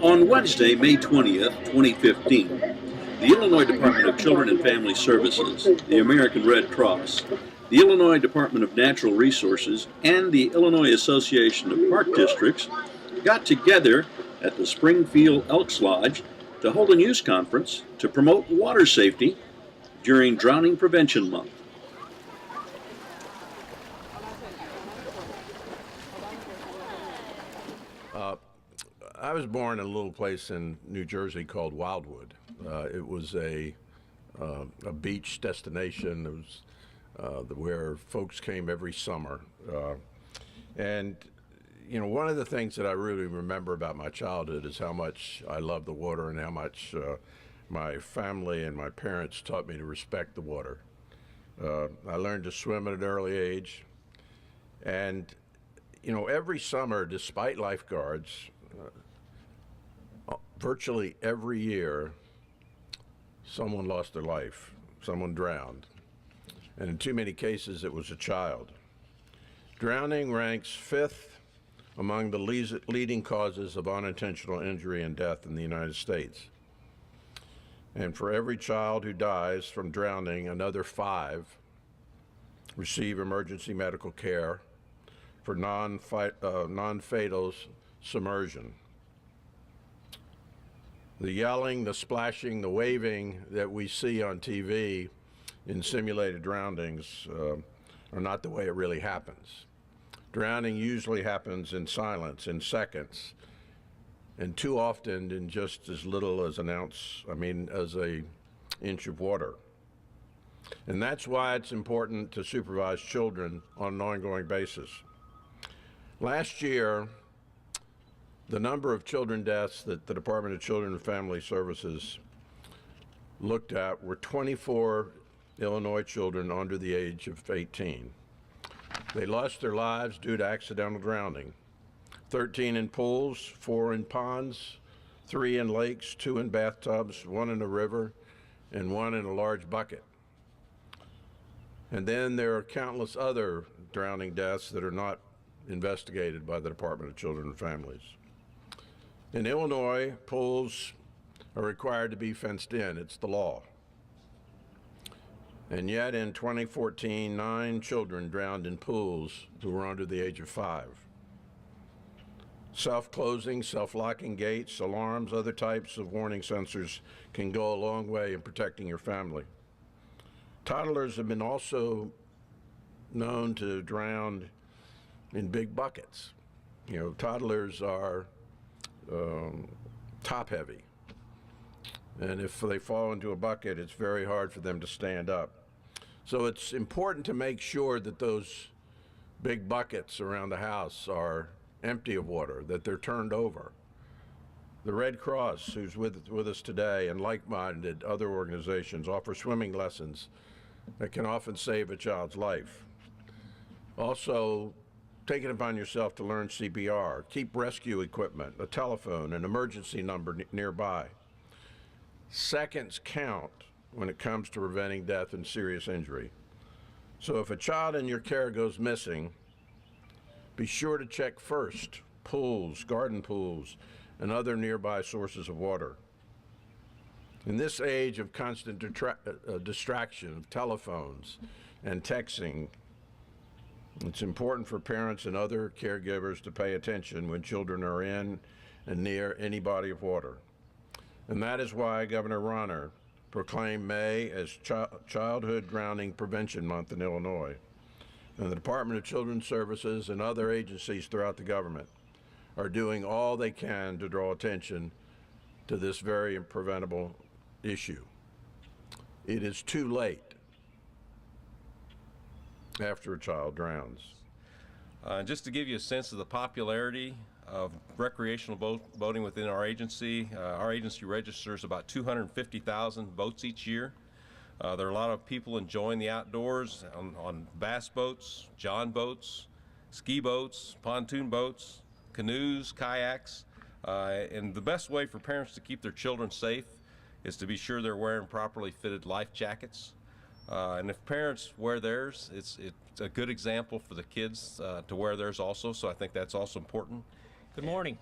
On Wednesday, May 20th, 2015, the Illinois Department of Children and Family Services, the American Red Cross, the Illinois Department of Natural Resources, and the Illinois Association of Park Districts got together at the Springfield Elks Lodge to hold a news conference to promote water safety during Drowning Prevention Month. I was born in a little place in New Jersey called Wildwood. It was a beach destination. It was where folks came every summer. And you know, one of the things that I really remember about my childhood is how much I loved the water and how much my family and my parents taught me to respect the water. I learned to swim at an early age. And you know, every summer, despite lifeguards, virtually every year, someone lost their life, someone drowned. And in too many cases, it was a child. Drowning ranks 5th among the leading causes of unintentional injury and death in the United States. And for every child who dies from drowning, another 5 receive emergency medical care for non-fatal submersion. The yelling, the splashing, the waving that we see on TV in simulated drownings are not the way it really happens. Drowning usually happens in silence, in seconds, and too often in just as little as as an inch of water. And that's why it's important to supervise children on an ongoing basis. Last year, the number of children deaths that the Department of Children and Family Services looked at were 24 Illinois children under the age of 18. They lost their lives due to accidental drowning. 13 in pools, 4 in ponds, 3 in lakes, 2 in bathtubs, 1 in a river, and 1 in a large bucket. And then there are countless other drowning deaths that are not investigated by the Department of Children and Families. In Illinois, pools are required to be fenced in. It's the law. And yet in 2014, 9 children drowned in pools who were under the age of 5. Self-closing, self-locking gates, alarms, other types of warning sensors can go a long way in protecting your family. Toddlers have been also known to drown in big buckets. You know, toddlers are top heavy. And if they fall into a bucket, it's very hard for them to stand up. So it's important to make sure that those big buckets around the house are empty of water, that they're turned over. The Red Cross, who's with us today, and like-minded other organizations offer swimming lessons that can often save a child's life. Also, take it upon yourself to learn CPR. Keep rescue equipment, a telephone, an emergency number nearby. Seconds count when it comes to preventing death and serious injury. So if a child in your care goes missing, be sure to check first pools, garden pools, and other nearby sources of water. In this age of constant distraction of telephones and texting, it's important for parents and other caregivers to pay attention when children are in and near any body of water. And that is why Governor Rauner proclaimed May as Childhood Drowning Prevention Month in Illinois. And the Department of Children's Services and other agencies throughout the government are doing all they can to draw attention to this very preventable issue. It is too late after a child drowns. Just to give you a sense of the popularity of recreational boating within our agency registers about 250,000 boats each year. There are a lot of people enjoying the outdoors on bass boats, john boats, ski boats, pontoon boats, canoes, kayaks, and the best way for parents to keep their children safe is to be sure they're wearing properly fitted life jackets. And if parents wear theirs, it's a good example for the kids to wear theirs also, so I think that's also important. Good morning.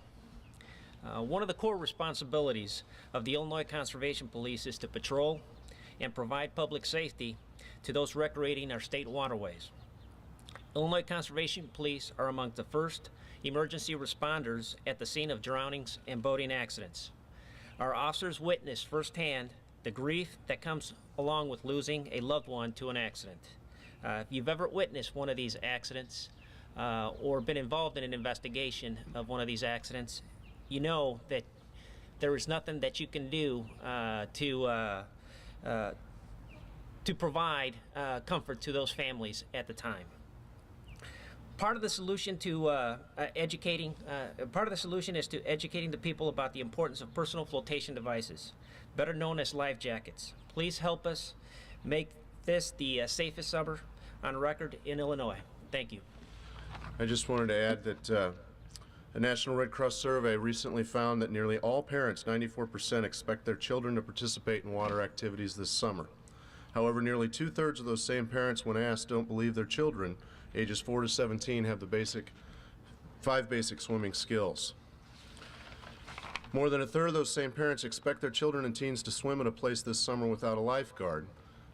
One of the core responsibilities of the Illinois Conservation Police is to patrol and provide public safety to those recreating our state waterways. Illinois Conservation Police are among the first emergency responders at the scene of drownings and boating accidents. Our officers witness firsthand the grief that comes along with losing a loved one to an accident. If you've ever witnessed one of these accidents or been involved in an investigation of one of these accidents, you know that there is nothing that you can do to provide comfort to those families at the time. Part of the solution to educating is to educating the people about the importance of personal flotation devices, better known as life jackets. Please help us make this the safest summer on record in Illinois. Thank you. I just wanted to add that a National Red Cross survey recently found that nearly all parents, 94%, expect their children to participate in water activities this summer. However, nearly 2/3 of those same parents, when asked, don't believe their children, ages 4 to 17, have the 5 basic swimming skills. More than 1/3 of those same parents expect their children and teens to swim at a place this summer without a lifeguard.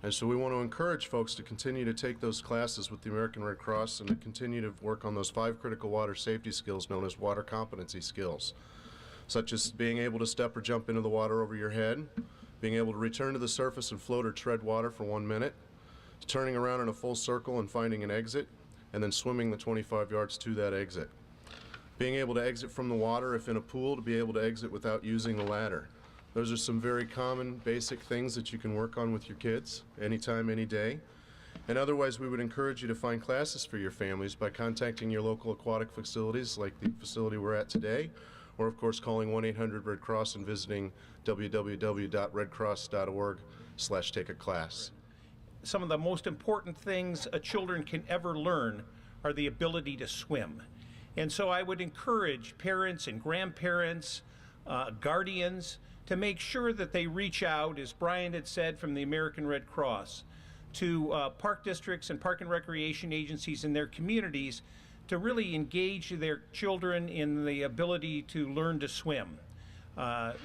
And so we want to encourage folks to continue to take those classes with the American Red Cross and to continue to work on those 5 critical water safety skills known as water competency skills, such as being able to step or jump into the water over your head, being able to return to the surface and float or tread water for 1 minute, turning around in a full circle and finding an exit, and then swimming the 25 yards to that exit. Being able to exit from the water if in a pool, to be able to exit without using the ladder. Those are some very common basic things that you can work on with your kids anytime, any day. And otherwise, we would encourage you to find classes for your families by contacting your local aquatic facilities like the facility we're at today, or of course calling 1-800-RED-CROSS and visiting www.redcross.org/take-a-class. Some of the most important things children can ever learn are the ability to swim. And so I would encourage parents and grandparents, guardians, to make sure that they reach out, as Brian had said from the American Red Cross, to park districts and park and recreation agencies in their communities to really engage their children in the ability to learn to swim.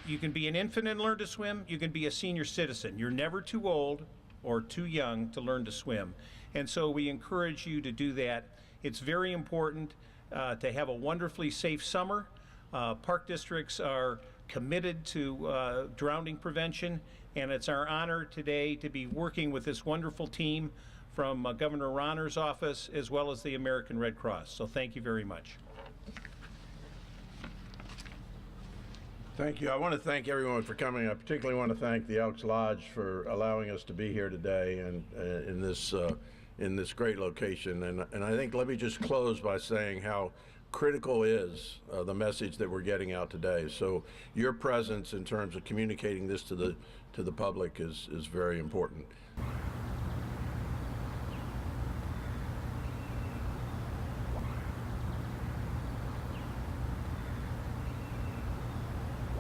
You can be an infant and learn to swim. You can be a senior citizen. You're never too old or too young to learn to swim. And so we encourage you to do that. It's very important to have a wonderfully safe summer. Park districts are committed to drowning prevention, and it's our honor today to be working with this wonderful team from Governor Ronner's office as well as the American Red Cross. So thank you very much. Thank you. I want to thank everyone for coming. I particularly want to thank the Elks Lodge for allowing us to be here today and in this great location. And I think let me just close by saying how critical is the message that we're getting out today. So your presence in terms of communicating this to the public is very important.